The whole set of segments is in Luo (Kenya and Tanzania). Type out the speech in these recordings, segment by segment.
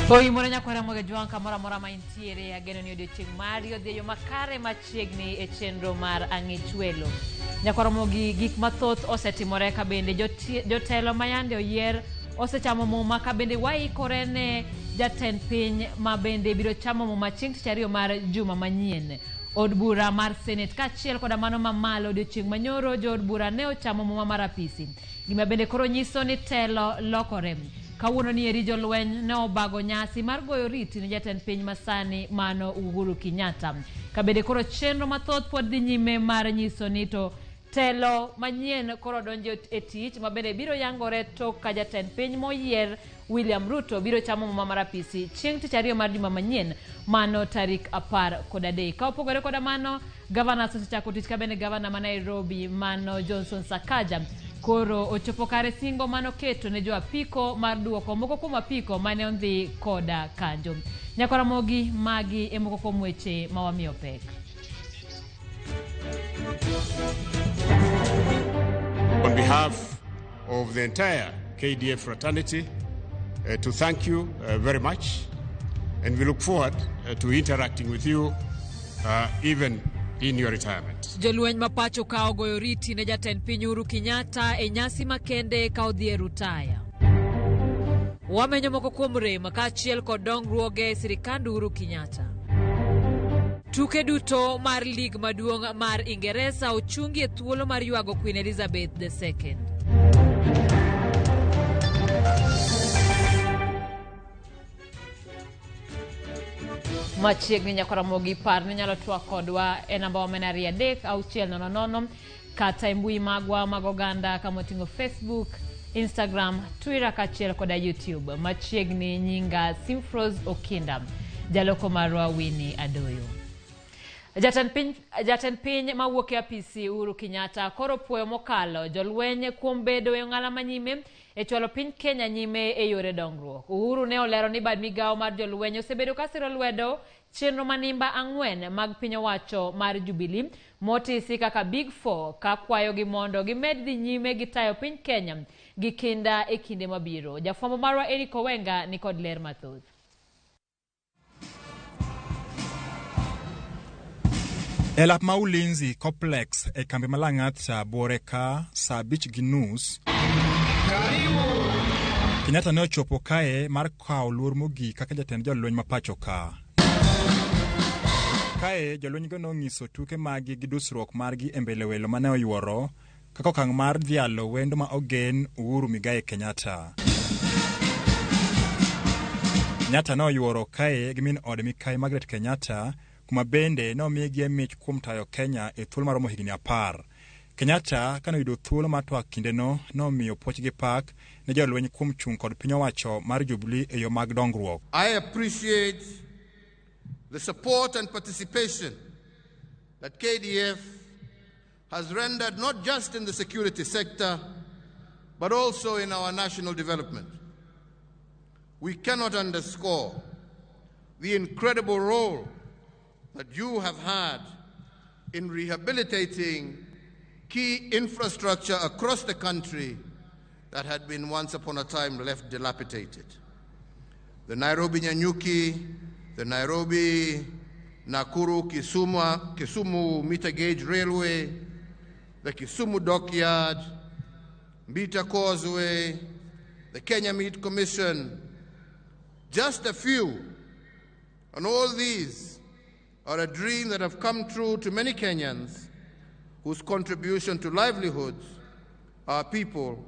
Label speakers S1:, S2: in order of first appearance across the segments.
S1: Poi morenya kwa Ramogi juanka mora maintiere ageno ni odiochieng' Mario de yo makare machiegni e chenro mar ang'ichwelo. Ramogi gik mathoth osetimore ka bende jotelo mayande oyier osechamo muma ka bende waikore ne jatend piny ma bende biro chamo muma chieng' tich ariyo mar juma manyien. Od bura mar Senate kachiel koda mano mamalo odiochieng' manyoro jo od bura ne ochamo muma mar apisi. Gima bende koro nyiso ni telo lokore. Kawuono ni eri jolweny ne obago nyasi mar goyo riti ne jatend piny masani mano Uhuru Kenyatta. Kabede koro chenro mathoth pod dhi nyime mar nyiso ni to telo manyien koro donjo e tich ma bende biro yangore tok ka jatend piny moyier William Ruto biro chamo muma mar apisi chieng' tich ariyo mar juma manyien mano tarik 13. Ka opogore koda mano gavana osechako tich ka bende gavana ma Nairobi mano Johnson Sakaja koro ochopo kare singo mano keto ne jo apiko mar duoko moko kuom apiko mane ondhi koda kanjo. Ramogi magi e moko kuom weche ma wamiyo pek.
S2: On behalf of the entire KDF fraternity, to thank you very much, and we look forward to interacting with you even in your retirement.
S1: Jolweny mapacho ka ogoyo riti ne jatend piny Uhuru Kenyatta e nyasi makende ka odhi e rutaya. Wamenyo moko kuom rem kaachiel kod dongruoge sirikand Uhuru Kenyatta. Tuke duto mar lig maduong' mar Ingeresa ochungi e thuolo mar ywago Queen Elizabeth II. Machiegni Ramogi par ni nyalo twak kodwa e namba wa mena 36000 kata mbui magwa mag oganda kama oting'o Facebook, Instagram, Twitter kaachiel koda YouTube. Machiegni nyinga Simfros Okinda, jaloko marwa Winnie Adoyo. Jatend piny mawuok e apisi Uhuru Kenyatta koro puoyo mokalo jolweny kuom bedo e ng'ala manyime e chwalo piny Kenya nyime e yore dongruok. Uhuru ne olero ni bad migawo mar jolweny osebedo ka siro lwedo chenro manimba 4 mag piny owacho mar Jubilee motisi kaka Big Four ka kwayogi mondo gimed dhi nyime gi tayo piny Kenya gi kinda e kinde mabiro. Jafwambo marwa Eric Owenga ni kod ler mathoth.
S3: Elap ma Ulinzi Complex e kambi malang'at bore ka saa 5:30 Kenyatta ne ochopo kae mar kawo luor mogik kaka jatend jolweny mapacho ka. Kae jolweny go nonyiso tuke magi gi dusruok margi e mbele welo mane oyuoro kaka okang' mar dhialo wendo ma ogen Uhuru Migai Kenyatta. Kenyatta ne oyuoro kae gi min od Mikai Margaret Kenyatta kuma bende ne omigi mich kuom tayo Kenya e thuolo maromo higni 10. Kenyatta kane oyudo thuolo mar twak kindeno nomiyo puoch gi pak ne jolweny kuom chung' kod piny owacho mar Jubilee e yo mag dongruok.
S4: I appreciate the support and participation that KDF has rendered not just in the security sector but also in our national development. We cannot underscore the incredible role that you have had in rehabilitating key infrastructure across the country that had been once upon a time left dilapidated. The Nairobi-Nyanyuki, the Nairobi-Nakuru-Kisumu meter gauge railway, the Kisumu dockyard, Mbita Causeway, the Kenya Meat Commission, just a few. And all these are a dream that have come true to many Kenyans whose contribution to livelihoods, our people,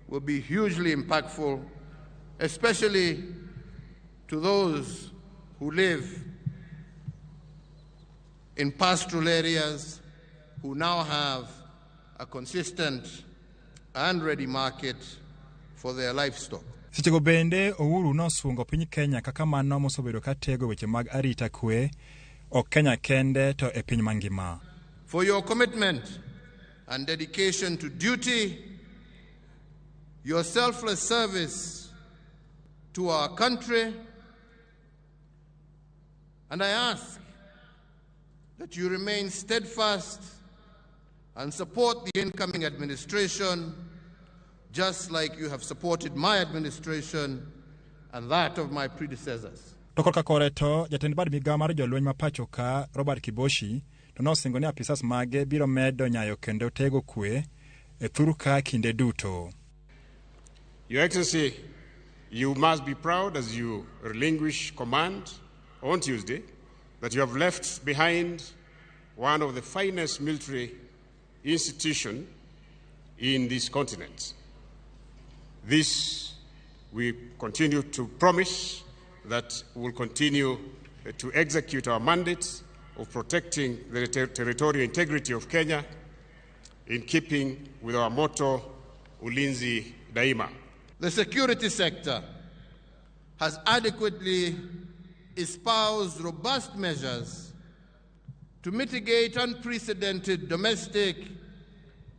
S4: will be hugely impactful, especially to those who live in pastoral areas who now have a consistent and ready market for their livestock.
S3: Sechego bende Uhuru nosungo piny Kenya kaka mano mosebedo ka tego weche mag arita kwe ok Kenya kende to e piny mangima.
S4: For your commitment and dedication to duty, your selfless service to our country, and I ask that you remain steadfast and support the incoming administration just like you have supported my administration and that of my predecessors.
S3: To korka kore to jatend bad migawo mar jolweny ma pacho ka Robert Kiboshi to nosingo ni apisas mage biro medo nyayo kendo tego kwe e thuru ka kinde duto.
S2: Your Excellency, you must be proud as you relinquish command on Tuesday that you have left behind one of the finest military institutions in this continent. This we continue to promise that we will continue to execute our mandate of protecting the territorial integrity of Kenya in keeping with our motto, Ulinzi Daima.
S4: The security sector has adequately espoused robust measures to mitigate unprecedented domestic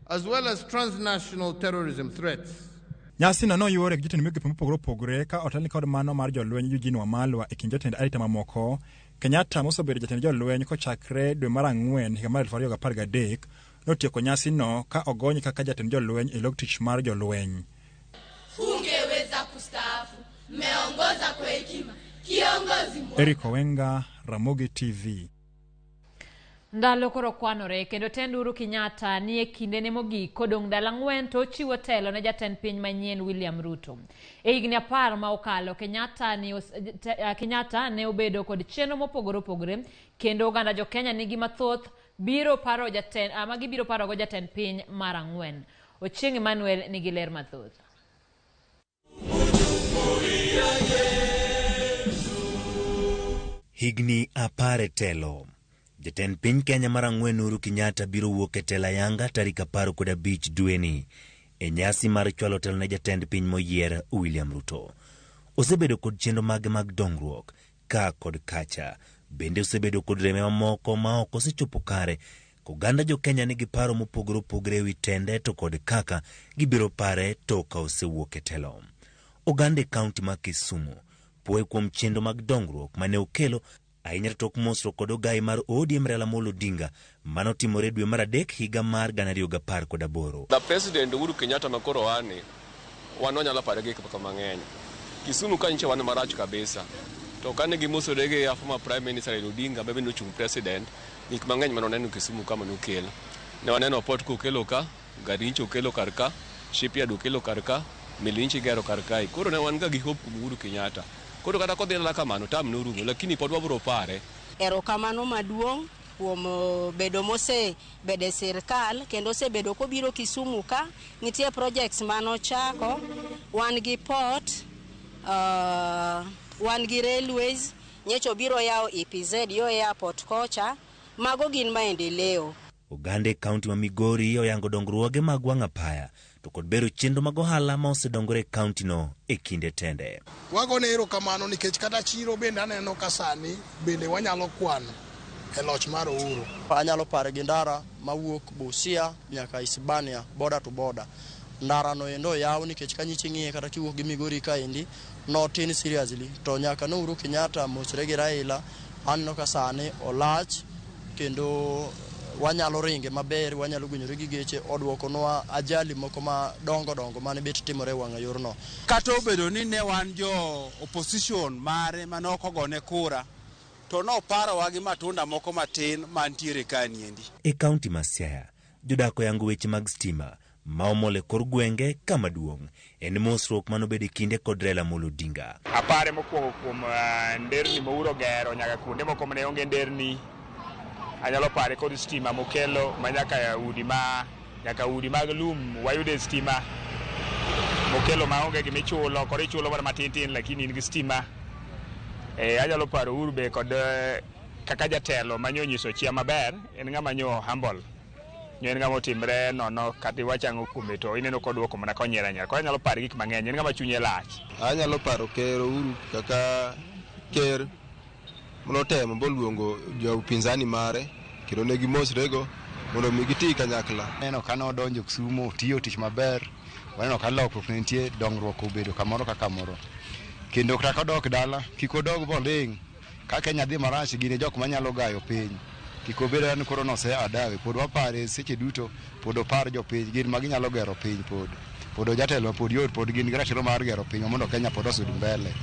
S4: as well as transnational terrorism threats.
S3: Nyasi no yuore gi jotend migepe mopogore opogore ka otelni kod mano mar jolweny Eugene Wamalwa e kind jotend arita mamoko. Kenyatta mosebedo jatend jolweny kochakre dwe mar Ang'wen higa mar 2013 notieko nyasi no ka ogonyi kaka jatend jolweny e log tich mar jolweny.
S5: Ungeweza kustaafu, mmeongoza kwa hekima, kiongozi mwema.
S3: Eric Owenga, Ramogi TV.
S1: Ndalo koro kwanore kendo tend Uhuru Kenyatta ni e kindene mogik kodong' dala ng'wen to chiwo telo ne jatend piny manyien William Ruto. E higni 10 ma okalo Kenyatta ne obedo kod chenro mopogore opogore kendo oganda jo Kenya nigi mathoth biro paro go jatend piny mar ang'wen. Ochieng' Emmanuel nigi ler mathoth.
S6: Higni 10 telo. Jatend piny Kenya mar ang'wen Uhuru Kenyatta biro wuok e telo ayanga tarik 15 dweni e nyasi mar chwalo telo ne jatend piny moyier William Ruto. Osebedo kod chenro mage mag dongruok ka kod kacha. Bende osebedo kod reme mamoko ma ok osechopo kare. Oganda jo Kenya nigi paro mopogore opogore wi tende to kod kaka gibiro pare to ka osewuok e telo. Oganda kaunti ma Kisumu puoyo kuom chenro mag dongruok mane okelo ahinya tok mosro kod ogai mar ODM Raila Amolo Odinga manotimore dwe mar 3 higa mar 2018.
S7: The President Uhuru Kenyatta makoro wanonyalo pare gik mang'eny. Kisumu kanche wan marach kabisa. To kane gimosore gi former Prime Minister Raila Odinga bebe no chung president gik mang'eny manoneno Kisumu kama nokelo. Ne waneno port kokelo ka, Garincho okelo karka, shipyard okelo karka, Milinchi gero karka. Koro ne wan ga gi hope kuom Uhuru Kenyatta. Koro kata kodhi la kamano tam norumo lakini pod wabro pare.
S8: Erokamano maduong' kuom bedo mose bede sirkal kendo se bedo ko biro Kisumu ka nitie projects mano chako, wan gi port, wan gi railways, nyecho biro yao EPZ yo airport kocha, mago gin maendeleo.
S6: Oganda kaunti ma Migori oyango dongruoge mag wang' apaya to kod bero chenro mag ohala ma osedongore kaunti no e kinde tende.
S9: Wagone erokamano nikech kata chiro bende aneno ka sani bende wanyalo kwano e loch mar Uhuru.
S10: Anyalo pare gi ndara mawuok Busia nyaka Isibania border to border. Ndara no endo yaw nikech kanyichi ng'iye kata kiwuok gi Migori ka indi not in seriously to nyaka no Uhuru Kenyatta mosre gi Raila anno ka sani olach kendo wanyalo ringe maber, wanyalo gunyore gi geche odwokonwa ajali moko ma dongo mane bet timore wang'a yorno.
S11: Kata obedo ni ne wan jo opposition mare manoko gone kura to no parowa gi matunda moko matin mantiere kaniendi.
S6: E kaunti ma Siaya jodako yango weche mag stima ma omole kor gwenge kama duong' en mosruok manobede kinde kod Raila Amolo Odinga.
S12: Apare mokwongo kuom nderni mouro gero nyaka kuonde moko mane onge nderni. Anyalo pare kod stima mokelo manyaka udi mag lum wayude stima mokelo maonge gi michulo kod ichulo mana matin lakini in gi stima. Anyalo paro Uhuru be kod kaka jatelo manyo nyiso chia maber en ng'ama nyo humble. Nyo en ng'ama otimre nono kata wachango kume to ineno kod duoko mana konyiera nyara. Koro anyalo pare gik mang'eny en ng'ama chunye lach.
S13: Anyalo paro ker Uhuru kaka ker monotemo boluongo jo upinzani mare kendo ne gimosrego mondo mi giti kanyakla.
S14: Neno kano donjo Kisumu tiyo tich maber, waneno ka lokruok nitie dongruok obedo kamoro ka kamoro. Kendo kata kodok dala kik odog boling ka Kenya dhi marach gine jok manyalo gayo piny. Kik obedo ni koro nose adawe pod wapare seche duto pod opar jo piny gin ma ginyalo gero piny pod jatelo pod yot pod gin gi ratiro mar gero piny mondo Kenya pod osud mbele.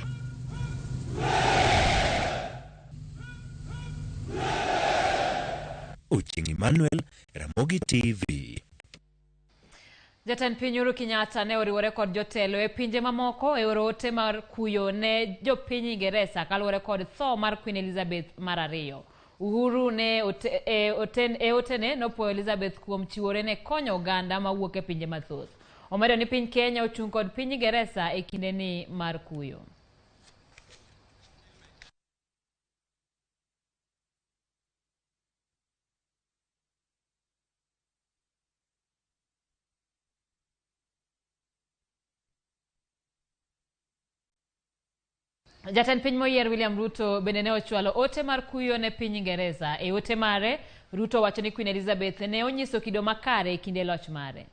S6: Ocheng Emmanuel, Ramogi TV.
S1: Jatend piny Uhuru Kenyatta ne oriwore kod jotelo e pinje mamoko e oro ote mar kuyo ne jopiny Ingereza kaluwore kod tho mar Queen Elizabeth mar ariyo. Uhuru ne otene nopuoyo Elizabeth kuom chiwore ne konyo oganda mawuok e pinje mathoth. Omedo ni piny Kenya ochung' kod piny Ingereza e kindeni mar kuyo. Jatend piny moyier William Ruto bende ne ochwalo ote mar kuyo ne piny Ingereza. E ote mare, Ruto wacho ni Queen Elizabeth ne onyiso kido makare e kinde loch mare.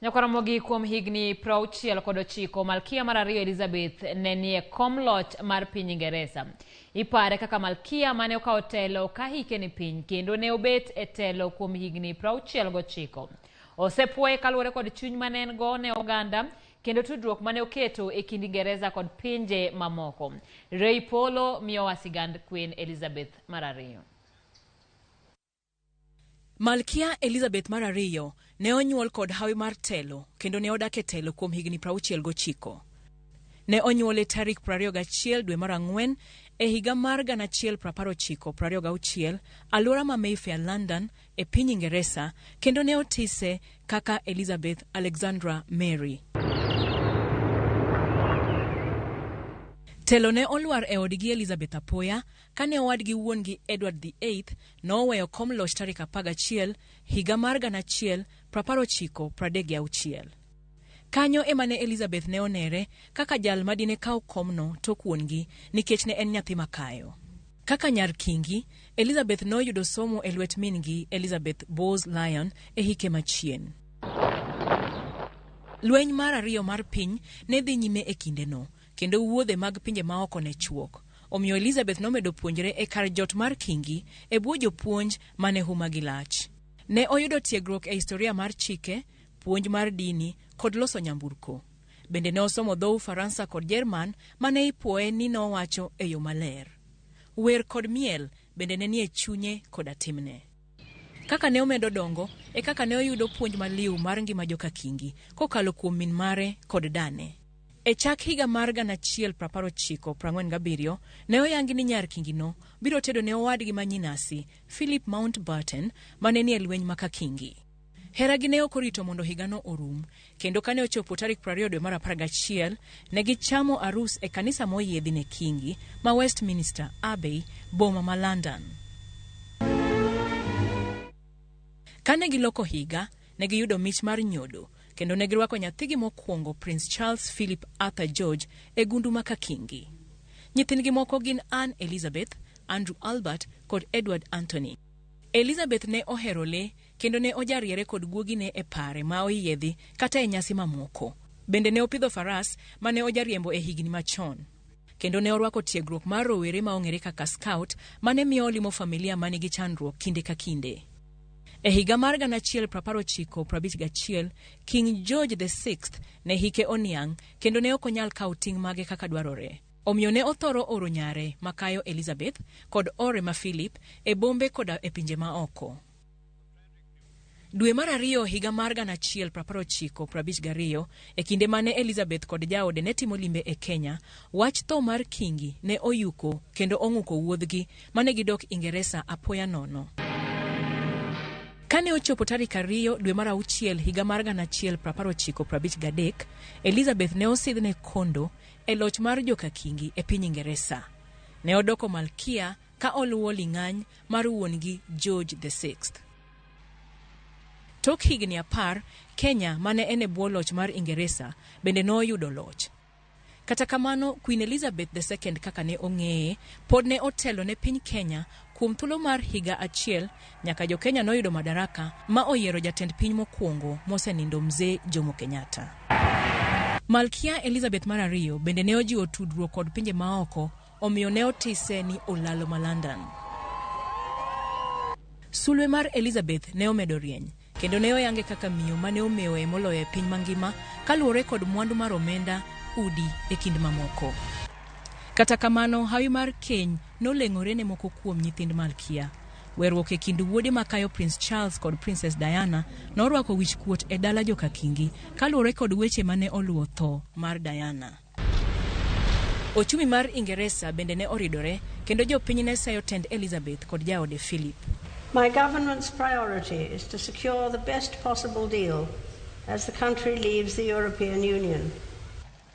S1: Ramogi kuom higni 69 Malkia mar ariyo Elizabeth ne nie kom loch mar piny Ingereza. Ipare kaka Malkia mane okawo telo ka hike ni piny kendo ne obet e telo kuom higni 69. Osepuoye kaluwore kod chuny mane en go ne oganda kendo tudruok mane oketo e kind Ingereza kod pinje mamoko. Ray Polo miyowa sigand Queen Elizabeth mar ariyo.
S15: Malkia Elizabeth mar ariyo ne onyuol kod hawi mar telo kendo ne odak e telo kuom higni 69. Ne onyuole tarik 21 dwe mar Ang'wen e higa mar 1926 alwora ma Mayfair, London e piny Ingereza, kendo ne otise kaka Elizabeth Alexandra Mary. Telo ne olwar e odgi Elizabeth apoya kane owadgi wuongi Edward VIII noweyo kom loch tarik 11 higa mar 1936. Kanyo emane Elizabeth ne onere kaka jal madine kaw komno tok wuongi nikech ne en nyathi makayo. Kaka nyar kingi, Elizabeth noyudo somo e lwet min-gi Elizabeth Bowes-Lyon e hike machien. Lweny mar ariyo mar piny ne dhi nyime e kindeno, kendo wuodhe mag pinje maoko ne chuok. Omiyo Elizabeth nomedo puonjre e kar jot mar kingi e bwo jopuonj mane huma gi lach. Ne oyudo tiegruok e historia mar chike, puonj mar dini kod loso nyamburko. Bende ne osomo dho Ufaransa kod Jerman mane ipuoye ni nowacho e yo maler. Wer kod miel bende ne nie chunye koda timne. Kaka ne omedo dongo e kaka ne oyudo puonj maliw mar ngima joka kingi kokalo kuom min mare kod dane. E chak higa mar 1947 ne oyangi ni nyar kingino biro tedo ne owadgi manyinasi Philip Mountbatten mane ni e lweny maka kingi. Heragi ne okorito mondo higano orum, kendo kane ochopo tarik 20 dwe mar 11 ne gichamo arus e kanisa moyiedhi ne kingi ma Westminster Abbey, boma ma London. Kane giloko higa, ne giyudo mich mar nyodo, kendo ne girwako nyathigi mokwongo Prince Charles Philip Arthur George e gundu maka kingi. Nyithindgi moko gin Anne Elizabeth, Andrew Albert kod Edward Anthony. Elizabeth ne ohero le kendo ne ojariere kod guogine e pare ma oyiedhi kata e nyasi mamoko. Bende ne opidho faras mane ojariembo e higni machon. Kendo ne orwako tiegruok mar rowere ma ong'ere kaka scout mane miyo olimo familia mane gi chandruok kinde ka kinde. E higa mar 1951, King George VI ne hike oniang' kendo ne ok onyal kawo ting' mage kaka dwarore. Omiyo ne othoro oro nyare makayo Elizabeth kod ore ma Philip e bombe koda e pinje ma oko. Dwe mar ariyo higa mar 1952, e kinde mane Elizabeth kod jaode ne timo limbe e Kenya, wach tho mar kingi ne oyuko kendo ong'uko wuodhgi mane gidok Ingereza apoya nono. Kane ochopo tarik 2 dwe mar 6 higa mar 1953, Elizabeth ne osidhne kondo e loch mar joka kingi e piny Ingereza. Ne odoko Malkia ka oluwo ling'any mar wuongi George VI. Tok higni 10, Kenya mane en e bwo loch mar Ingereza bende noyudo loch. Kata kamano, Queen Elizabeth II kaka ne ong'eye pod ne otelo ne piny Kenya kuom thuolo mar higa achiel nyaka jo Kenya noyudo madaraka ma oyiero jatend piny mokwongo mosenindo Mzee Jomo Kenyatta. Malkia Elizabeth mar ariyo bende ne ojiwo tudruok kod pinje maoko, omiyo ne otise ni olalo ma London. Sulwe mar Elizabeth ne omedo rieny, kendo ne oyange kaka miyo mane omewo moloyo e piny mangima kaluwore kod mwandu mar omenda, udi e kind mamoko. Kata kamano, hawi mar keny noleng'ore ne moko kuom nyithind Malkia. Werruok e kind wuode makayo Prince Charles kod Princess Diana norwako wich kuot e dala joka Kingi kaluwore kod weche mane oluwo tho mar Diana. Ochumi mar Ingeresa bende ne oridore kendo jopiny ne sayo tend Elizabeth kod jaode Philip.
S16: My government's priority is to secure the best possible deal as the country leaves the European Union.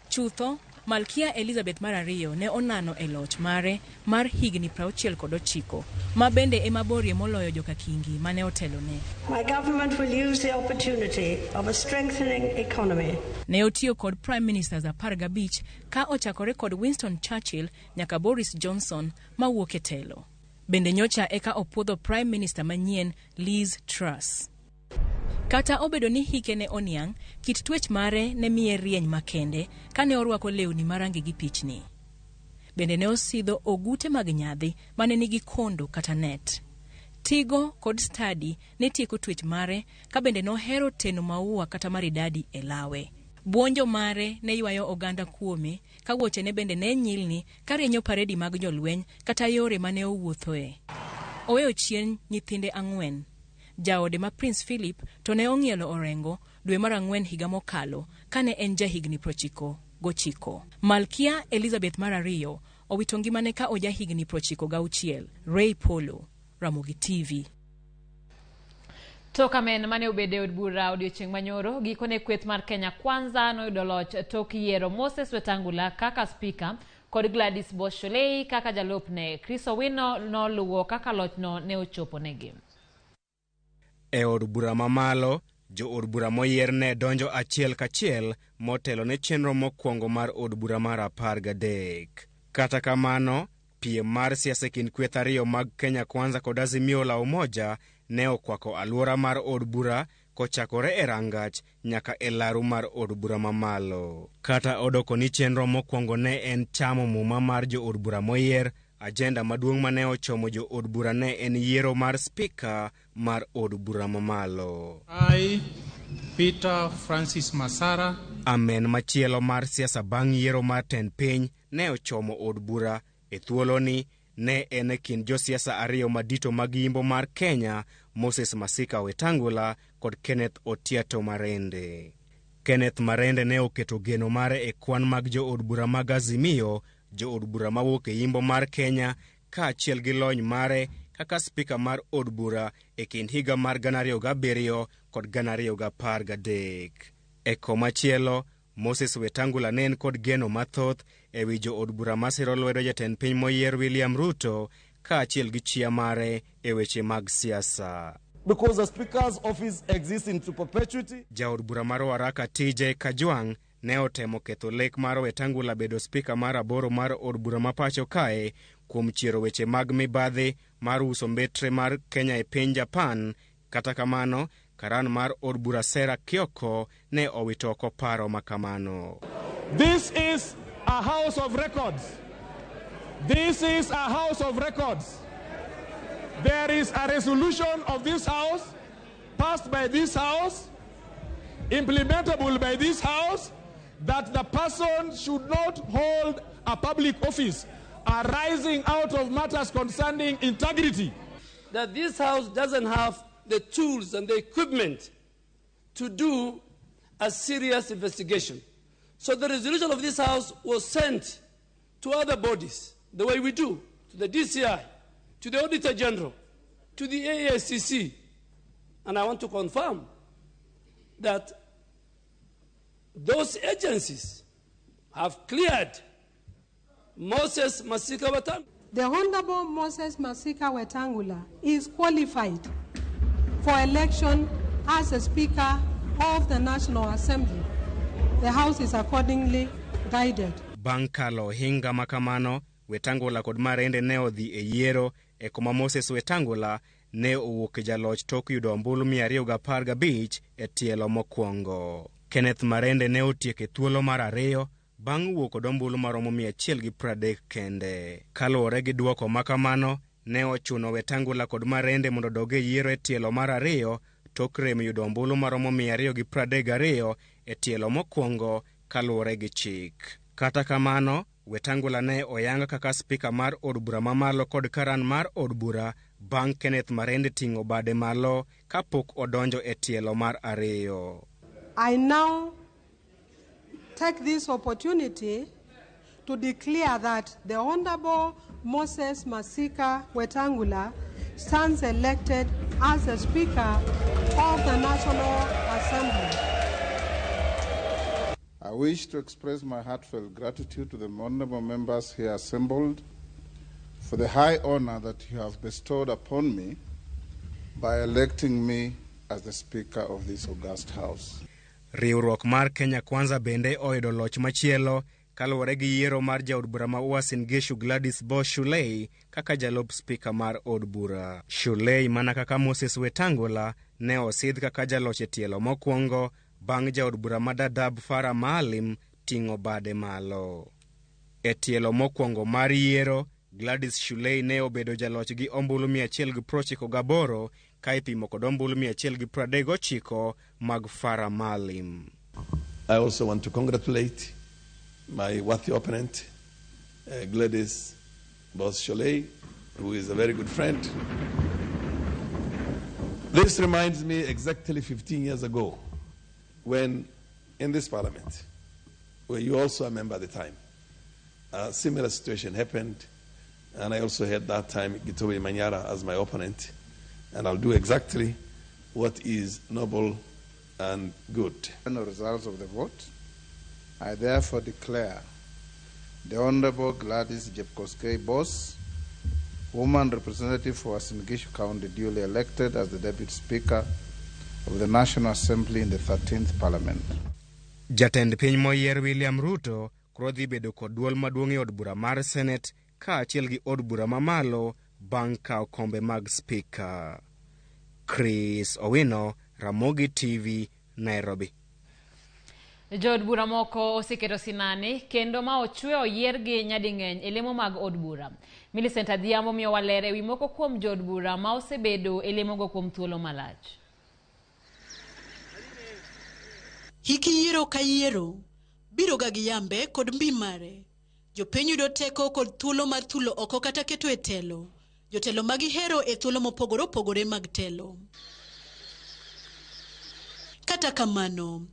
S15: Chutho, Malkia Elizabeth mar ariyo ne onano e loch mare mar higni 69 ma bende ema borie moloyo joka Kingi mane otelone.
S16: My government will use the opportunity of a strengthening economy.
S15: Ne otiyo kod Prime Ministers 15 ka ochakore kod Winston Churchill nyaka Boris Johnson ma wuok e telo. Bende nyocha eka opuodho Prime Minister manyien Liz Truss. Kata obedo ni hike ne oniang', kit twech mare ne miye rieny makende kane orwako lewni marangi gi pichni. Bende ne osidho ogute mag nyadhi mane nigi kondo kata net. Tigo kod stadi ne tieko twech mare ka bende nohero teno maua kata maridadi e lawe. Buonjo mare ne ywayo oganda kuome ka wuoche ne bende ne nyilni ka rienyo paredi mag jolweny kata yore mane owuothoe. Oweyo chien nyithinde 4. Jaode ma Prince Philip to ne ong'ielo orengo dwe mar 4 higa mokalo kane en jahigni 99. Malkia Elizabeth mar ariyo owito ngimane ka ojahigni 96. Ray Polo, Ramogi TV.
S1: Toka men mane obede od bura odiochieng' manyoro gikone kweth mar Kenya Kwanza noyudo loch tok yiero Moses Wetangula kaka spika kod Gladys Bosholei kaka jalupne. Chris Owino noluwo kaka lochno ne ochopo negi.
S17: E od bura mamalo, jo od bura moyier ne donjo achiel kachiel motelo ne chenro mokwongo mar od bura mar 13. Kata kamano, piem mar siasa kind kweth ariyo mag Kenya Kwanza kod Azimio la Umoja ne okwako alwora mar od bura kochakore e rangach nyaka e laru mar od bura mamalo. Kata odoko ni chenro mokwongo ne en chamo muma mar jo od bura moyier, agenda maduong' mane ochomo jo od bura ne en yiero mar spika mar od bura mamalo.
S18: I, Peter Francis Masara.
S17: Amen machielo mar siasa bang' yiero mar tend piny ne ochomo od bura e thuoloni ne en kind josiasa ariyo madito mag yimbo mar Kenya, Moses Masika Wetangula kod Kenneth Otiato Marende. Kenneth Marende ne oketo geno mare e kwan mag jo od bura mag Azimio, jo od bura mawuok e yimbo mar Kenya, ka achiel gi lony mare kaka spika mar od bura e kind higa mar 2007 kod 2013. E komachielo, Moses Wetangula ne en kod geno mathoth e wi jo od bura masiro lwedo jatend piny moyier William Ruto ka achiel gi chia mare e weche mag siasa.
S19: Because the speaker's office exists into perpetuity.
S17: Ja od bura mar Waraka TJ Kajwang' ne otemo ketho lek mar Wetangula bedo spika mar 8 mar od bura mapacho kae kuom chiero weche mag mibadhi mar uso mbetre mar Kenya e piny Japan. Kata kamano, karan mar od bura Sera Kioko ne owito oko paro makamano.
S19: This is a house of records. This is a house of records. There is a resolution of this house, passed by this house, implementable by this house, that the person should not hold a public office arising out of matters concerning integrity.
S20: That this house doesn't have the tools and the equipment to do a serious investigation. So the resolution of this house was sent to other bodies, the way we do, to the DCI, to the Auditor General, to the AACC. And I want to confirm that those agencies have cleared Moses Masika Wetangula.
S21: The Honorable Moses Masika Wetangula is qualified for election as a Speaker of the National Assembly. The House is accordingly guided.
S17: Bankalo hinga makamano, Wetangula kod Marende ne odhi e yiero e koma Moses Wetangula ne owuok jaloch tok yudo ombulu 215 e tielo mokwongo. Kenneth Marende ne otieke thuolo mar ariyo bang' wuok kod ombulu maromo 130 kende. Kaluwore gi duoko makamano, ne ochuno Wetangula kod Marende mondo doge yiero e tielo mar ariyo tok rem yudo ombulu maromo 232 e tielo mokwongo kaluwore gi chik. Kata kamano, Wetangula ne oyang kaka spika mar od bura mamalo kod karan mar od bura bang' Kenneth Marende ting'o bade malo kapok odonjo e tielo mar ariyo.
S21: I now take this opportunity to declare that the Honorable Moses Masika Wetangula stands elected as the Speaker of the National Assembly.
S2: I wish to express my heartfelt gratitude to the honorable members here assembled for the high honor that you have bestowed upon me by electing me as the Speaker of this august House.
S17: Riwruok mar Kenya Kwanza bende oyudo loch machielo kaluwore gi yiero mar jaod bura ma Uasin Gishu Gladys Boss Shulei kaka jalup spika mar od bura. Shulei mana kaka Moses Wetangula ne osidh kaka jaloch e tielo mokwongo bang' jaod bura ma Dadaab Farah Maalim ting'o bade malo. E tielo mokwongo mar yiero, Gladys Shulei ne obedo jaloch gi ombulu 198 ka ipimo kod ombulu 139 mag Farah Maalim.
S22: I also want to congratulate my worthy opponent, Gladys Boss Shulei, who is a very good friend. This reminds me exactly 15 years ago when in this parliament, where you also a member at the time, a similar situation happened, and I also had that time Gitobe Manyara as my opponent, and I'll do exactly what is noble and good.
S2: The results of the vote, I therefore declare the Honorable Gladys Jepkoskei Boss, woman representative for Uasin Gishu County, duly elected as the Deputy Speaker of the National Assembly in the 13th Parliament.
S17: Jatend piny moyier William Ruto koro dhi bedo kod duol maduong' e od bura mar Senate ka achiel gi od bura mamalo bang' kawo kombe mag spika. Chris Owino, Ramogi TV, Nairobi.
S1: Jood bura moko oseketo sinani kendo ma ochwe oyier gi nyading'eny e lemo mag od bura. Millicent Adhiambo miyo walere wi moko kuom jood bura ma osebedo e lemogo kuom thuolo malach.
S23: Hiki yiero ka yiero biro ga gi yambe kod mbi mare. Jopiny yudo teko kod thuolo mar thulo oko kata keto e telo. Jotelo magihero e thuolo mopogore opogore mag telo. Kata kamano,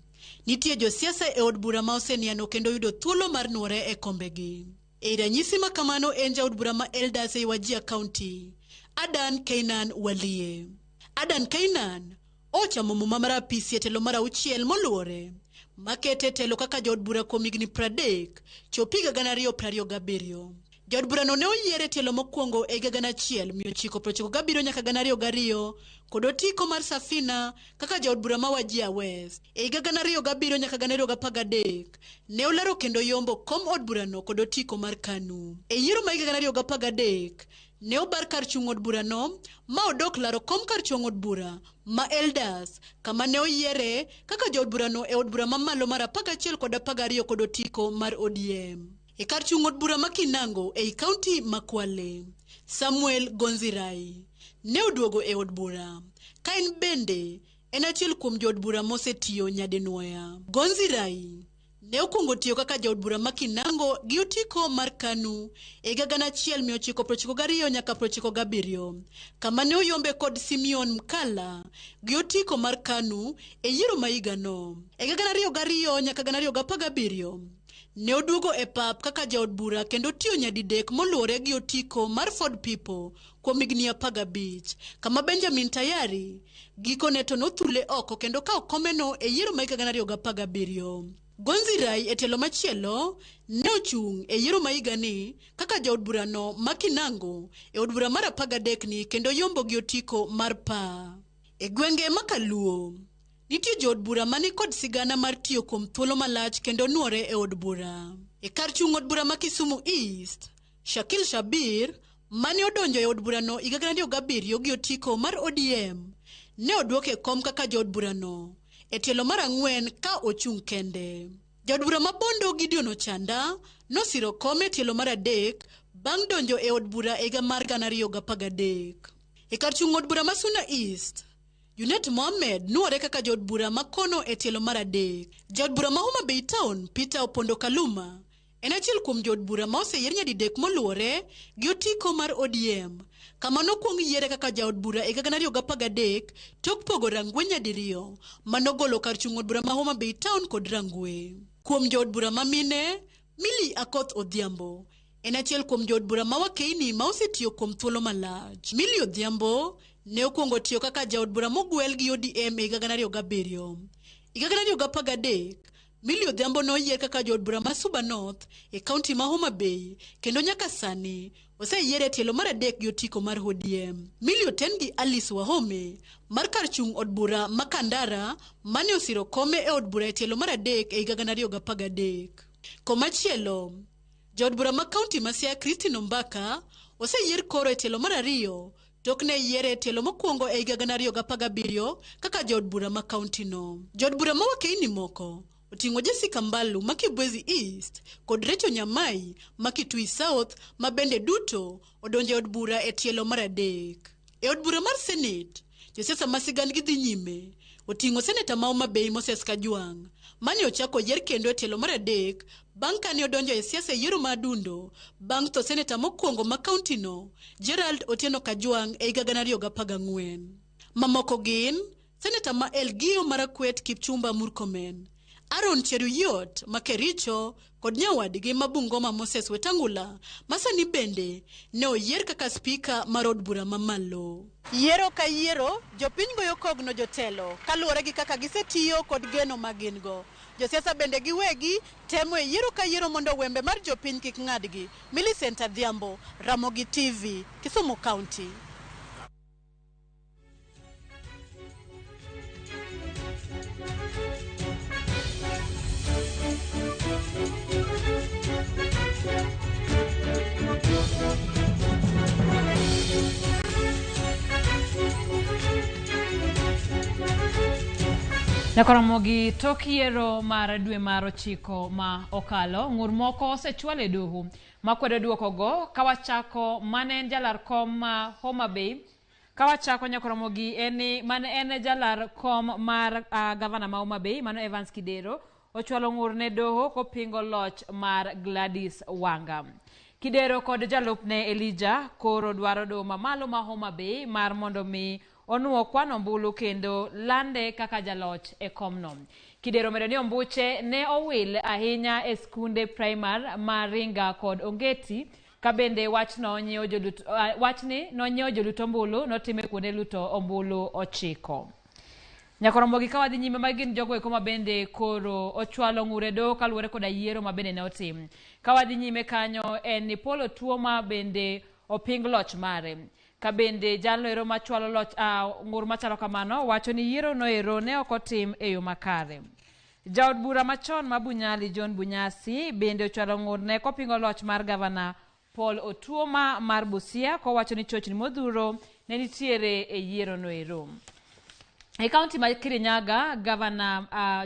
S23: nitie josiasa e od bura ma oseniano kendo yudo thuolo mar nuore e kombegi. E ranyisi ma kamano en jaod bura ma Eldas e Wajir County, Adan Kainan Walie. Adan Kainan ochamo muma mar apisi e telo mar 6 moluore, makete telo kaka jaod bura kuom higni 30 chopi 2027. Jaod bura no ne oyiere telo mokwongo e 1997 nyaka 2002 kod otiko mar Safina kaka jaod bura ma Wajir West. E 2007 nyaka 2013 ne olaro kendo yombo kom od bura no kod otiko mar Kanu. E yiero ma 2013 ne obar kar chung' od bura no ma odok laro kom kar chung' od bura ma Eldas kama ne oyiere kaka jaod bura no e od bura mamalo mar 11 kod 12 kod otiko mar ODM. E kar chung' od bura ma Kinango e kaunti ma Kwale, Samuel Gonzirai ne oduogo e od bura ka en bende en achiel kuom jood bura mosetiyo nyadenuoya. Gonzirai ne okwongo tiyo kaka jaod bura ma Kinango gi otiko mar Kanu e 1992 nyaka 97 kama ne oyombe kod Simeon Mkala gi otiko mar Kanu e yiero ma higano. E 2002 nyaka 2017 ne oduogo e pap kaka jaod bura kendo tiyo nyadidek moluore gi otiko mar Ford People kuom higni 15 kama Benjamin Tayari gikone to nothule oko kendo kawo komeno e yiero ma 2017. Gonzirai e telo machielo ne ochung' e yiero ma higani kaka jaod bura no ma Kinango e od bura mar 13 kendo yombo gi otiko mar Pa. E gwenge ma Kaluo nitie jood bura mani kod sigana mar tiyo kuom thuolo malach kendo nuore e od bura. E kar chung' od bura ma Kisumu East, Shakil Shabir mani odonjo e od bura no 2007 gi otiko mar ODM ne oduoke kom kaka jaod bura no e tielo mar 4 ka ochung' kende. Jaod bura ma Bondo Gideon Ochanda nosiro kom e tielo mar 3 bang' donjo e od bura e higa mar 2013. E kar chung' od bura ma Suna East, Junet Mohamed nuore kaka jod bura makono e tielo mar adek. Jod bura ma Homa Bay Town Peter Opondo Kaluma en achiel kuom jod bura ma oseyier nyadidek moluore gi otiko mar ODM. Kama nokwong yiere kaka jaod bura e 2013 tok pogo rangwe nyadiriyo manogolo kar chung' od bura ma Homa Bay Town kod rangwe. Kuom jod bura ma mine, Millie Akoth Odhiambo en achiel kuom jod bura ma Wakeini ma osetiyo kuom thuolo malach. Millie Odhiambo ne okwongo tiyo kaka jaod bura mogwel gi ODM e 2007. E 2013, Millie Odhiambo noyier kaka jod bura ma Suba North e kaunti ma Homa Bay kendo nyaka sani oseyiere tielo mar adek gi otiko mar ODM. Millie oten gi Alice Wahome mar kar chung' od bura ma Kandara mane osiro kome e od bura e tielo mar adek e 2013. Komachielo, jod bura ma kaunti ma Siaya Christine Ombaka oseyier koro e tielo mar ariyo tok ne yiere tielo mokwongo e 2017 kaka jod bura ma kaunti no. Jod bura ma Wakeini moko oting'o Jessica Mbalu ma Kibwezi East kod Recho Nyamai ma Kitui South ma bende duto odonjo od bura e tielo mar adek. E od bura mar Senate, josiasa ma sigandgi dhi nyime oting'o seneta ma Homa Bay Moses Kajwang' mane ochako yier kendo e tielo mar adek bang' kane odonjo e siasa yiero ma adundo bang' to seneta mokwongo ma kaunti no Gerald Otieno Kajwang' e 2014. Mamoko gin seneta ma Elgeyo Marakwet Kipchumba Murkomen, Aaron Cheruyot ma Kericho kod nyawadgi ma Bungoma Moses Wetangula masani bende ne oyier kaka spika mar od bura mamalo. Yiero ka yiero, jopiny goyo kogno jotelo kaluwore gi kaka gisetiyo kod geno magingo. Josiasa bende giwegi temo e yiero ka yiero mondo wembe mar jopiny kik ng'adgi. Millicent Adhiambo, Ramogi TV, Kisumu County.
S1: Ramogi tok yiero mar dwe mar 9 ma okalo, ng'ur moko osechwal e doho makwedo duokogo kawachako mane en jalar kom ma Homa Bay. Kawachako Ramogi eni mane en jalar kom mar gavana ma Homa Bay mano Evans Kidero ochwalo ng'ur ne doho kopingo loch mar Gladys Wanga. Kidero kod jalupne Elijah koro dwaro doho mamalo ma Homa Bay mar mondo mi onuo kwano ombulu kendo lande kaka jaloch e komno. Kidero medo ni ombuche ne owil ahinya e skunde primar Maringa kod Ongeti kabende wachni nonyiewo joluto ombulu notime kuonde luto ombulu 9. Ramogi kawadhi nyime magin jogo eko mabende koro ochwalo ng'ure do kaluwore koda yiero mabende ne otim. Kawadhi nyime kanyo en ni Polo Tuoma bende oping loch mare. Kabende jalno ero machwalo loch ng'ur machalo kamano wacho ni yiero no ero ne okotim e yo makare. Jaod bura machon ma Bunyali John Bunyasi bende ochwalo ng'ur ne kopingo loch mar gavana Paul Otuoma mar Busia kowacho ni chochni modhuro ne nitiere e yiero no ero. E kaunti ma Kirinyaga,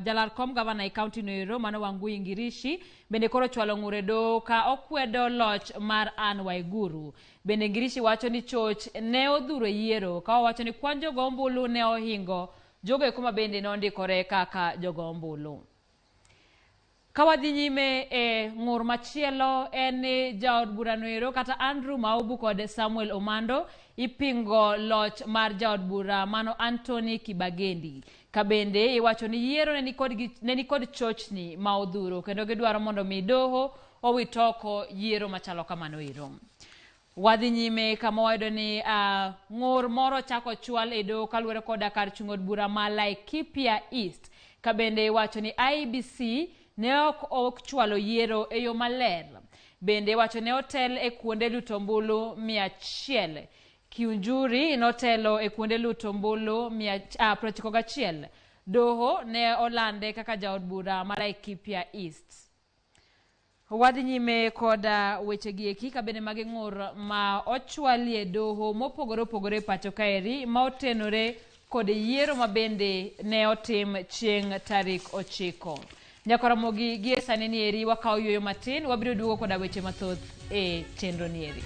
S1: jalar kom gavana e kaunti no ero mano Wangui Ngirishi bende koro chwalo ng'ure do ka okwedo loch mar Anne Waiguru. Bende Ngirishi wacho ni choch ne odhuro yiero ka wacho ni kwan jogo ombulu ne ohingo jogo eko mabende nondikore kaka jogo ombulu. Kawadhi nyime e ng'ur machielo en jaod bura no ero kata Andrew Maubu kod Samuel Omando ipingo loch mar jaod bura mano Anthony Kibagendi. Kabende iwacho ni yiero ne nikod chochni ma odhuro kendo gidwaro mondo mi doho owitoko yiero machalo kamano ero. Wadhi nyime kama wayudo ni ng'ur moro chako chwal e doho kaluwore koda kar chung' od bura ma Laikipia East. Kabende iwacho ni IEBC ne ok chwalo yiero e yo maler. Bende wacho ne otel e kuonde luto ombulu 100. Kiunjuri notelo e kuonde luto ombulu 91. Doho ne olande kaka jaod bura ma Laikipia East. Wadhi nyime koda weche gieki kabende magi ng'ur ma ochwalie doho mopogore opogore pacho kaeri ma otenore kod yiero mabende ne otim chieng' tarik 9. Ramogi gie sani ni eri wakawo yueyo matin wabiro duogo koda weche mathoth e chenro ni eri.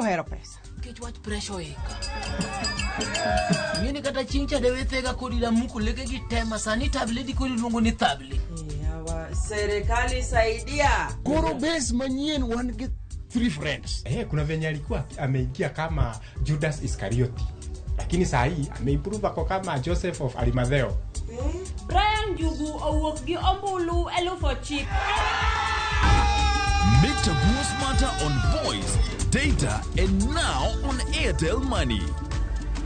S3: ohero pesa.
S4: Kech wach pressure eka. Ngini kata chincha de wethega kodi la muku leke gitema sani tablet kodi luongo ni tablet.
S3: Yawa serikali saidia.
S5: Koro base Manyien one get 3 friends.
S24: Kuna venye alikuwa ameingia kama Judas Iscariot. Lakini saa hii ameimprove ako kama Joseph of Arimathea.
S25: Brian Jugu owuok gi ombulu 9,000.
S26: Make Taboo smarter on voice, data, and now on Airtel Money.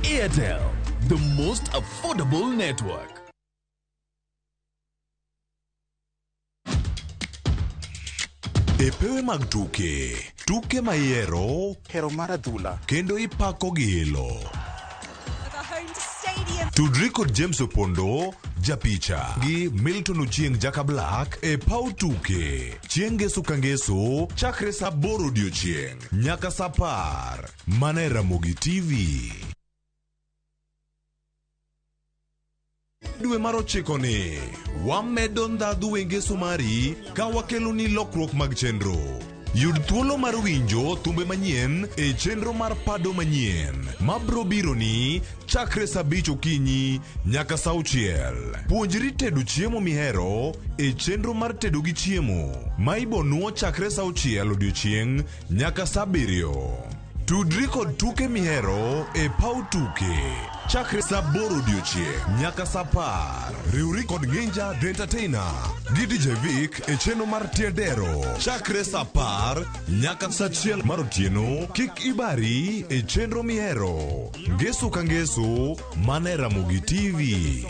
S26: Airtel, the most affordable network.
S27: Epewe mag tuke mayero, hero maradhula, kendo ipako gilo. Tudri kod James Opondo, Japicha, gi Milton Ochieng Jaka Black, e pau tuke. Chieng' Ngeso ka Ngeso, chakre sa 8 odiechieng' nyaka sa 10. Mana Ramogi TV. Dwe mar 9 ni, wamedo ndhadhu e ngeso mari ka wakelo ni lokruok mag chenro. Yud thuolo mar winjo thumbe manyien e chenro mar Pado Manyien mabro biro ni chakre sa 5 okinyi nyaka sa 6. Puonjri tedo chiemo mihero e chenro mar Tedo gi Chiemo ma ibonuo chakre sa 6 odiechieng' nyaka sa 7. Tudri kod tuke mihero e pau tuke chakre sa 8 odiechieng' nyaka sa 10. Riwri kod Nginja The Entertainer gi DJ Vic e chenro mar Tiendero chakre sa 10 nyaka sa 1 mar otieno. Kik ibari e chenro mihero. Ngeso ka Ngeso mana Ramogi TV.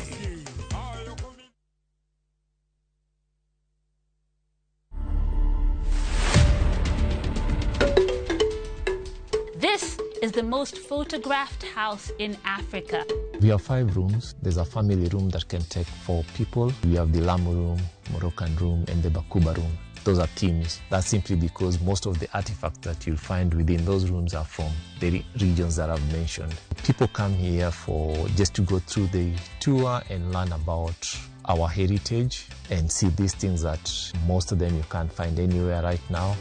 S28: This is the most photographed house in Africa.
S29: We have 5 rooms. There's a family room that can take 4 people. We have the Lamu room, Moroccan room, and the Bakuba room. Those are teams. That's simply because most of the artifacts that you'll find within those rooms are from the regions that I've mentioned. People come here just to go through the tour and learn about our heritage and see these things that most of them you can't find anywhere right now.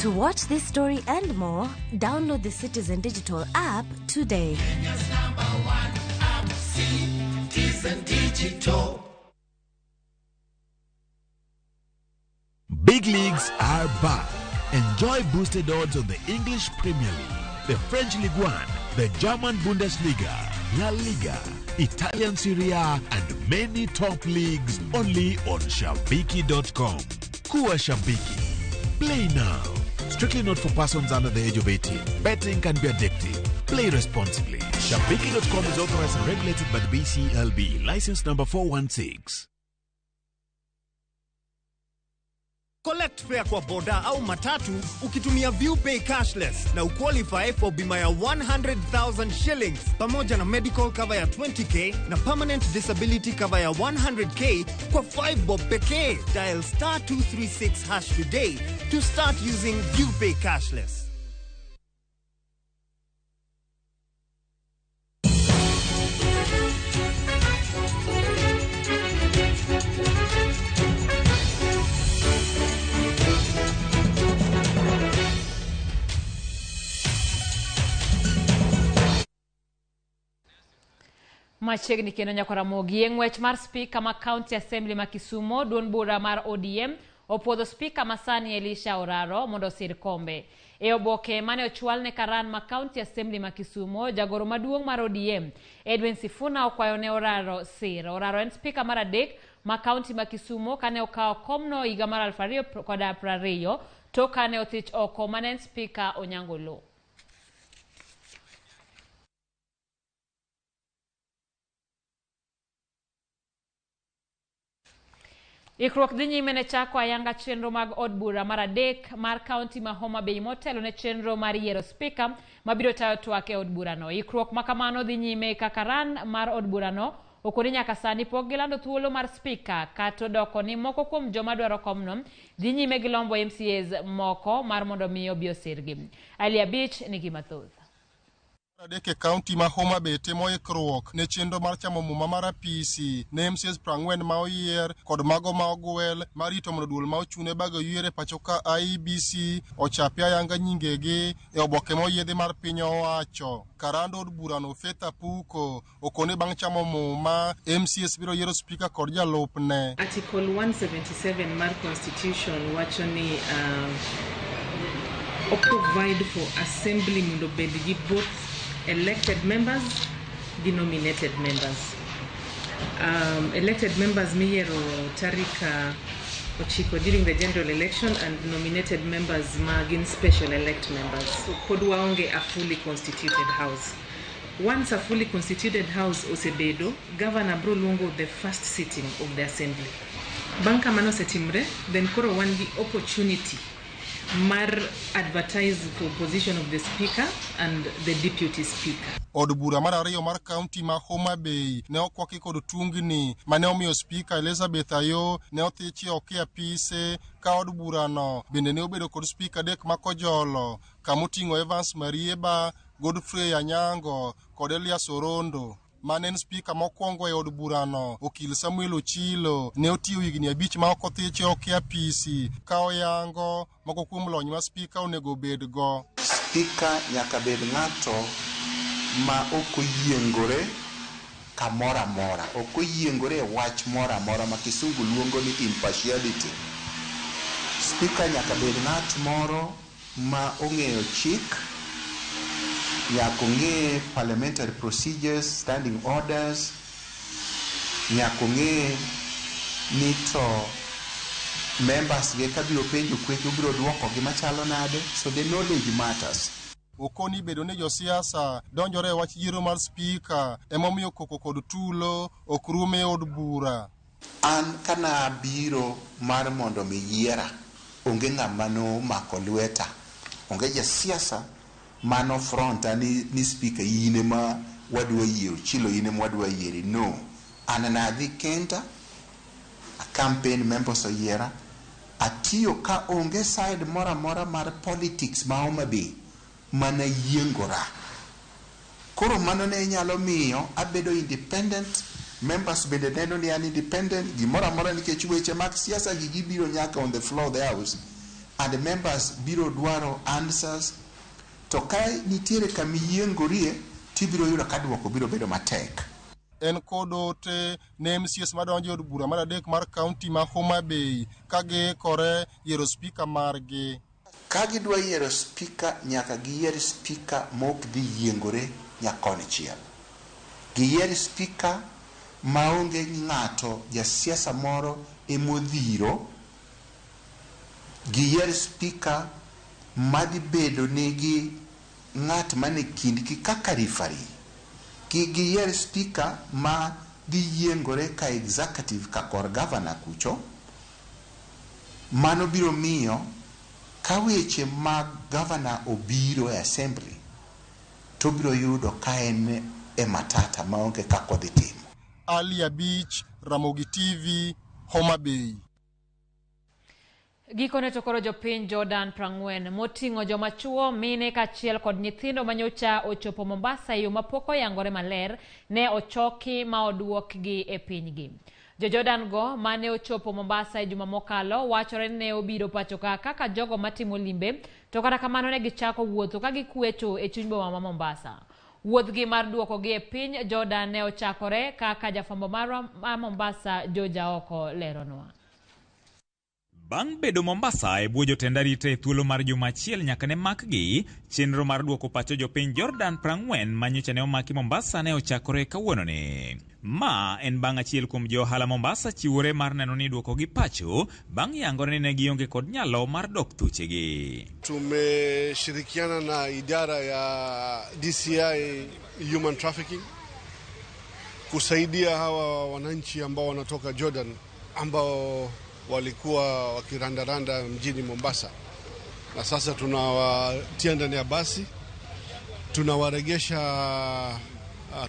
S30: To watch this story and more, download the Citizen Digital app today.
S31: Kenya's #1 app, Citizen Digital.
S26: Big leagues are back. Enjoy boosted odds on the English Premier League, the French Ligue 1, the German Bundesliga, La Liga, Italian Serie A, and many top leagues only on Shabiki.com. Kuwa Shabiki. Play now. Strictly not for persons under the age of 18. Betting can be addictive. Play responsibly. Shabiki.com is authorized and regulated by the BCLB. License number 416.
S32: Collect fare kwa boda au matatu ukitumia ViewPay cashless na uqualify for bima ya 100,000 shillings pamoja na medical cover ya 20k na permanent disability cover ya 100k kwa 5 bob pekee. Dial *236# today to start using ViewPay cashless.
S1: Machiegni kendo nyaka Ramogi ng'wech mar spika ma County Assembly ma Kisumo duond bura mar ODM opuodho spika Masani Elisha Oraro mondo sir kombe. E oboke mane ochwal ne karan ma County Assembly ma Kisumo, jagoro maduong' mar ODM Edwin Sifuna okwayo ne Oraro sir. Oraro en spika mar 3 ma County ma Kisumo kane okawo komno higa mar 2020 to kane othich oko mane en spika Onyango Lo. Ikruok dhi nyime ne chako ayanga chenro mag od bura mar 3 mar kaunti ma Homa Bay motelo ne chenro mar yiero spika mabiro tayo twak e od burano. Ikruok makamano dhi nyime kakaran mar od burano okoni nyaka sani pok gilando thuolo mar spika kata doko ni moko kuom joma dwaro komno dhi nyime gilombo MCAs moko mar mondo miyo biosirgi. Ali Abich nigi mathoth.
S6: Adeke County ma Homa Bay temo ikruok ne chenro mar chamo muma mar apisi ne MCs 40 ma oyier kod mago ma ogwel marito mondo duol ma ochune bago yiere pacho ka IEBC ochapia yanga nyingegi e oboke moyiedhi mar piny owacho. Karando od burano Fetha Puko okone bang' chamo muma MCs biro yiero speaker kod jalupne.
S7: Article 177 mar Constitution wacho ni provide for assembly mundo bedgi both elected members and nominated members. Elected members miyiero tarika ochiko during the general election and nominated members magin special elect members. So pod waonge a fully constituted house. Once a fully constituted house osebedo, governor bro luongo the first sitting of the assembly. Bang' kamano setimre, then koro wan gi opportunity mar advertise for position of the speaker and the deputy speaker.
S6: Od bura mar ariyo mar county ma Homa Bay ne okwaki kod tungni mane omiyo speaker Elizabeth Ayo ne othichi oke apise ka od burano bende ne obedo kod speaker dek makojolo kamoting'o Evans Marieba, Godfrey Anyango kod Elias Orondo. Manen speaker mokwongo e od burano okil Samuel Ochilo ne otiyo higni 5 ma ok othiche oke apisi ka oyango moko kuom lony ma speaker onego bedgo.
S8: Speaker nyaka bed ng'ato ma ok oyiengore kamora mora, ok oyiengore e wach mora mora ma kisungu luongo ni impartiality. Speaker nyaka bed ng'at moro ma ong'eyo chik, nyaka ong'e parliamentary procedures, standing orders, nyaka ong'e ni to members ge kabiro penjo kwecho biro duoko gi machalo nade, so the knowledge matters.
S6: Okoni bedo ne josiasa donjore e wach yiero mar speaker emomiyo koko kod tulo okrume od bura.
S8: An kana biro mar mondo mi yiera onge ng'ama no mako lweta, onge jasiasa mano fronta ni speaker yine ma wadwa yiero, chilo yine ma wadwa yieri. No, anana dhi kenda a campaign members oyiera atiyo ka onge side mora mora mar politics ma Homa Bay mana yiengora. Koro mano ne nyalo miyo abedo independent, members bende neno ni an independent, gimora mora nikech weche mag siasa gi gibiro nyaka on the floor of the house and the members biro dwaro answers. To kai nitiere kami yiengorie tibiro yudo ka duoko biro bedo matek.
S6: En kodote ne MCs madonjo od bura mar adek mar county ma Homa Bay kage kore yiero speaker margi.
S8: Kagi dwa yiero speaker nyaka giyier speaker mok dhi yiengore nyakoni chiel. Giyier speaker maonge ng'ato jasiasa moro emodhiro. Giyier speaker madi bedo nigi ng'at mane kindgi kaka referee. Giyier speaker ma dhi yiengore ka executive ka kor governor kucho. Mano biro miyo ka weche mag governor obiro e assembly to biro yudo ka en e matata maonge kako dhi timo.
S6: Ali Beach, Ramogi TV, Homa Bay.
S1: Gikone to koro jopiny Jordan 40 moting'o joma chuo, mine kachiel kod nyithindo manyocha ochopo Mombasa yo mapok oyangore maler ne ochoki ma oduokgi e pinygi. Jo Jordan go mane ochopo Mombasa e juma mokalo wachore ne obiro pacho kaka jogo matimo limbe, to kata kamano ne gichako wuotho ka gikwecho e chuny boma ma Mombasa. Wuodhgi mar duokogi e piny Jordan ne ochakore kaka jafwambo mar Mombasa Joja Oko leronwa.
S9: Bang' bedo Mombasa e bwo jotend arita e thuolo mar juma achiel nyaka ne makgi, chenro mar duoko pacho jopiny Jordan 40 manyocha ne omaki Mombasa ne ochakore kawuononi. Ma en bang' achiel kuom johala Mombasa chiwore mar neno ni duokogi pacho bang' yangore ne gionge kod nyalo mar dok thuchegi.
S10: Tumeshirikiana na idara ya DCI Human Trafficking kusaidia hawa wananchi ambao wanatoka Jordan ambao walikuwa wakirandaranda mjini Mombasa, na sasa tunawatia ndani ya basi, tunawaregesha,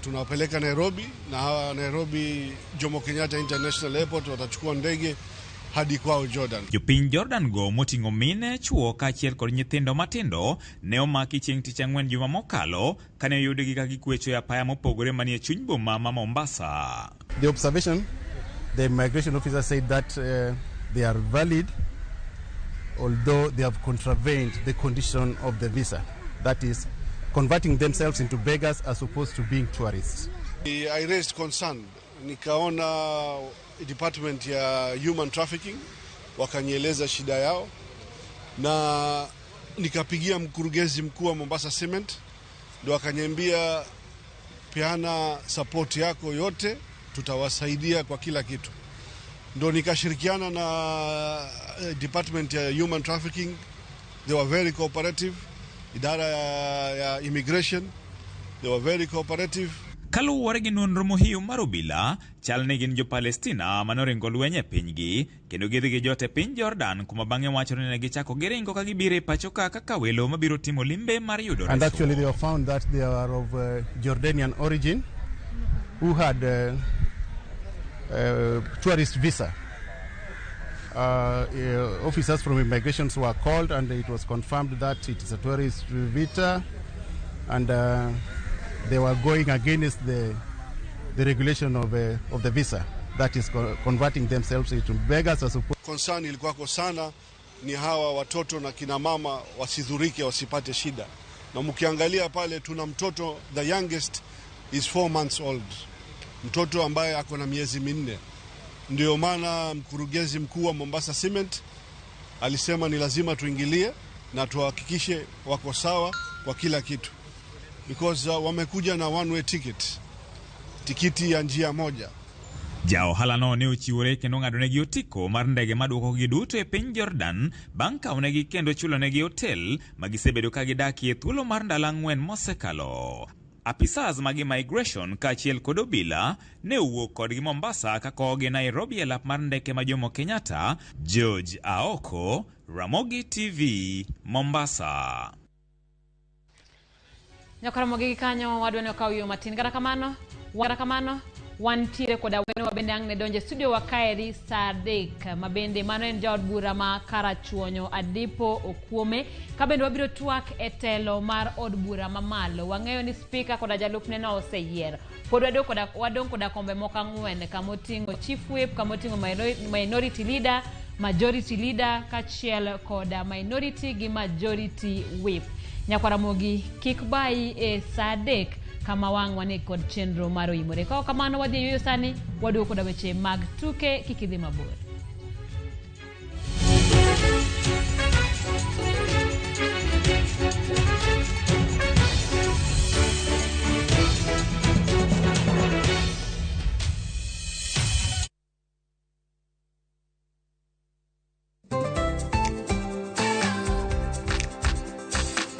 S10: tunawapeleka Nairobi, na hawa Nairobi Jomo Kenyatta International Airport watachukua ndege hadi kwao Jordan.
S9: Jopiny Jordan go moting'o mine, chuo kaachiel kod nyithindo matindo ne omaki chieng' tich ang'wen juma mokalo kane oyudgi ka gikwecho e apaya mopogore manie chuny boma ma Mombasa.
S2: The observation, the immigration officer said that they are valid, although they have contravened the condition of the visa. That is, converting themselves into beggars as opposed to being tourists.
S10: I raised concern. Nikaona department ya human trafficking wakanieleza shida yao, na nikapigia mkurugenzi mkuu wa Mombasa Cement, ndo akaniambia peana support yako yote, tutawasaidia kwa kila kitu. Ndo nikashirikiana na department ya human trafficking, they were very cooperative. Idara ya immigration, they were very cooperative.
S9: Kaluwore gi nonro mohiu mar obila, chal ne gin jo Palestina manoringo lweny e pinygi, kendo gidhi gi jote piny Jordan kuma bang'e wacho ni ne gichako giringo ka gibiro e pacho kaka welo mabiro timo limbe mar yudo reso.
S2: And actually they have found that they are of Jordanian origin who had tourist visa. Officers from immigration were called and it was confirmed that it is a tourist visa, and they were going against the regulation of the visa, that is converting themselves into beggars as opposed.
S10: Concern ilikuwako sana ni hawa watoto na kina mama wasidhurike, wasipate shida. Na mkiangalia pale tuna mtoto, the youngest is 4 months old, mtoto ambaye ako na miezi 4. Ndio maana mkurugenzi mkuu wa Mombasa Cement alisema ni lazima tuingilie na tuhakikishe wako sawa kwa kila kitu, because wamekuja na one way ticket, tikiti ya njia moja.
S9: Ja ohala no ne ochiwore kendo ng'adonegi otiko mar ndege maduokogi duto e piny Jordan bang' kawonegi kendo chulonegi hotel magisebedo ka gidakie thuolo mar ndalo 4 mosekalo. Apisas mag immigration kaachiel kod obila ne owuok kodgi Mombasa ka kogi Nairobi e lap mar ndeke ma Jomo Kenyatta. George Aoko, Ramogi TV, Mombasa.
S1: Nyakaramogi kanyo wadwani okaw yo matin kata kamano wantiere koda weno mabende ang' ne donje studio wakaeri Sadek mabende mano en jaod bura ma Karachuonyo Adipo Okuome kabende wabiro twak e telo mar od bura mamalo. Wang'eyo ni speaker koda jalupne no oseyier. Pod wadong koda kombe moko 4 kamoting'o chief whip, kamoting'o minority leader, majority leader kachiel koda minority gi majority whip. Nyakaramogi kik bai e Sadek kama wang' wane kod chenro mar oimore. Kao kamano wadhi yuyo sani waduoko koda weche mag tuke kikidhi mabor.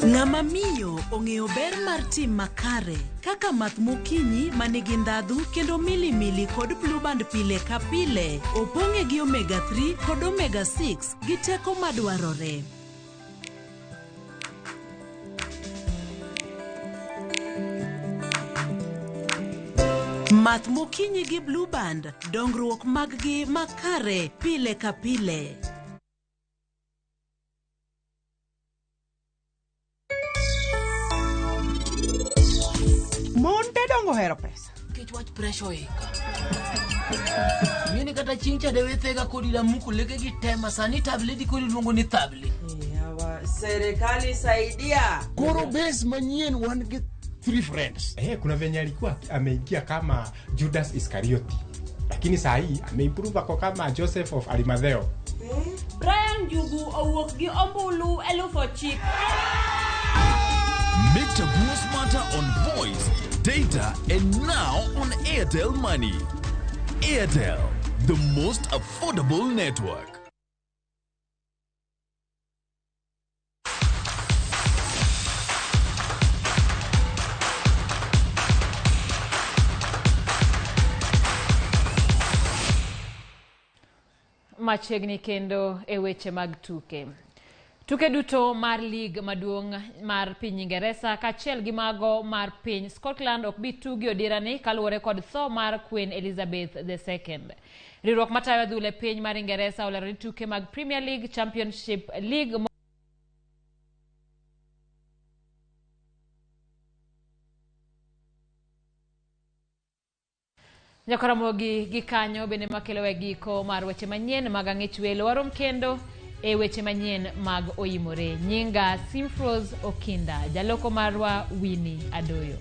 S23: Ng'ama miyo ong'eyo ber mar tim makare kaka math mokinyi manigi ndhadhu kendo milimili kod blue band pile ka pile opong'e gi omega 3 kod omega 6 gi teko madwarore. Math mokinyi gi blue band, dongruok maggi makare pile ka pile.
S4: Monde dongo hero pesa. Kichwach pressure eka. Mini kata chincha de wethega kodi la muku leke gitema sani tableti kodi lungo ni tablet.
S3: Yawa serikali saidia.
S5: Koro base Manyien one get 3 friends.
S24: Kuna venye alikuwa ameingia kama Judas Iscariot. Lakini saa hii ameimprove ako kama Joseph of Arimatheo.
S25: Brian Jugu owuok gi ombulu 1000.
S26: Make Taboo smarter on voice, data, and now on Airtel Money. Airtel, the most affordable network.
S1: Machiegni kendo e weche mag tuke. Tuke duto mar lig maduong' mar piny Ingeresa kachiel gi mago mar piny Scotland ok bi tugi odirani kaluwore kod tho mar Queen Elizabeth II. Riwruok matayo adhula e piny mar Ingeresa olero ni tuke mag Premier League, Championship League Ramogi gi kanyo bende makelo e giko mar weche manyien mag ang'ech welo. Warom kendo e weche manyien mag oimore. Nyinga Simfros Okinda, jaloko marwa Winnie Adoyo.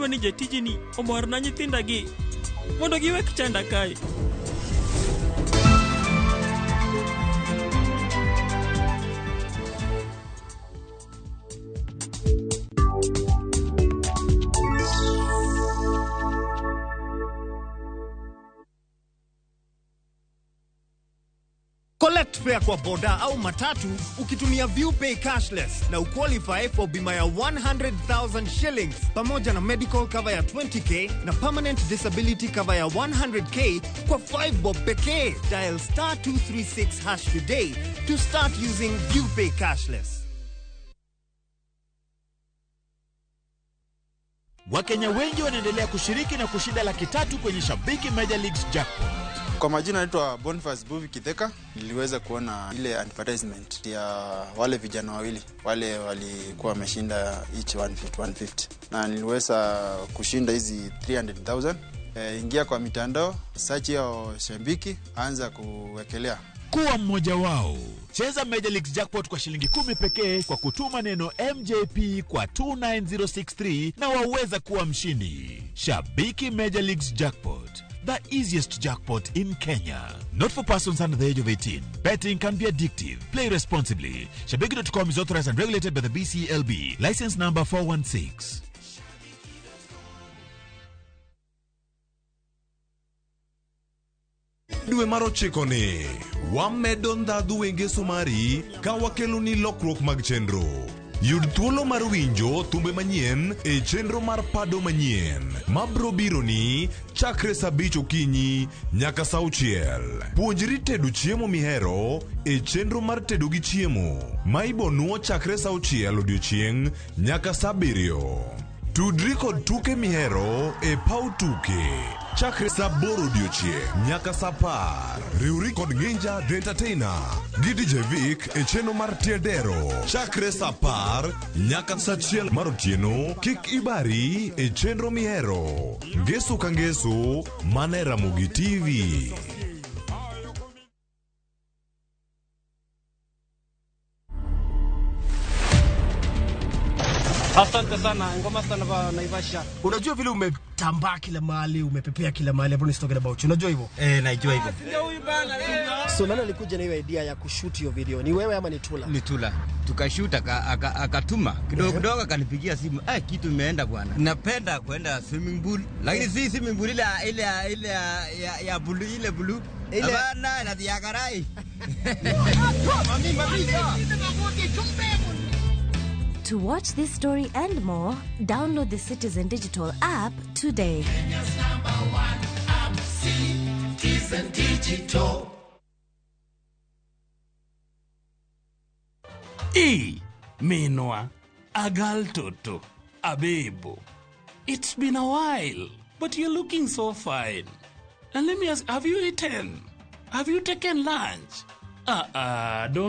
S11: Ni jatijini omorna nyithindagi mondo giwek chanda kae.
S32: Collect fare kwa boda au matatu ukitumia ViewPay cashless na uqualify for bima ya 100,000 shillings pamoja na medical cover ya 20k na permanent disability cover ya 100k kwa 5 bob pekee. Dial *236# today to start using ViewPay cashless.
S26: Wakenya wengi wanaendelea kushiriki na kushinda $300,000 kwenye Shabiki Major Leagues Jackpot.
S12: Kwa majina naitwa Boniface Buvi Kitheka. Niliweza kuona ile advertisement ya wale vijana wawili wale walikuwa wameshinda each 150 na niliweza kushinda hizi 300,000. Ingia kwa mitandao, search ya Shabiki, anza kuwekelea.
S26: Kuwa mmoja wao. Cheza Major Leagues Jackpot kwa shilingi 10 pekee kwa kutuma neno MJP kwa 29063 na waweza kuwa mshindi. Shabiki Major Leagues Jackpot, the easiest jackpot in Kenya. Not for persons under the age of 18. Betting can be addictive. Play responsibly. Shabiki.com is authorized and regulated by the BCLB. License number 416.
S27: Dwe maro chikoni, wamedo ndhadhu wenge sumari ka wakelo ni lokruok mag chenro. Yud thuolo mar winjo thumbe manyien e chenro mar Pado Manyien mabro biro ni chakre saa 5 okinyi nyaka saa 6. Puonjri tedo chiemo mihero e chenro mar tedo gi chiemo ma ibonuo chakre saa 6 odiochieng' nyaka saa 7. Tudri kod tuke mihero e pau tuke chakre saa 8 odiochieng' nyaka saa 10. Riwri kod Nginja The Entertainer gi DJ Vic e chenro mar Tiedero chakre saa 10 nyaka saa 1 mar otieno. Kik ibari e chenro mihero ngeso ka ngeso mana e Ramogi TV.
S13: Asante sana, ngoma sana ba Naivasha.
S14: Unajua vile umetambaa kila mahali, umepepea kila mahali, hapo nisitoke about. Unajua hivyo?
S13: Najua hivyo.
S14: So nani alikuja na hiyo idea ya kushoot hiyo video? Ni wewe ama ni Tula?
S13: Ni Tula. Tukashoot akatuma. Kidogo akanipigia simu. Kitu imeenda bwana. Napenda kwenda swimming pool. Lakini si swimming pool ile ya blue ile blue. Ile bana na diagarai.
S30: To watch this story and more, download the Citizen Digital app today.
S31: Kenya's #1 app, Citizen Digital.
S7: Minwa, Agal Toto, Abebo. It's been a while, but you're looking so fine. And let me ask, have you eaten? Have you taken lunch? Don't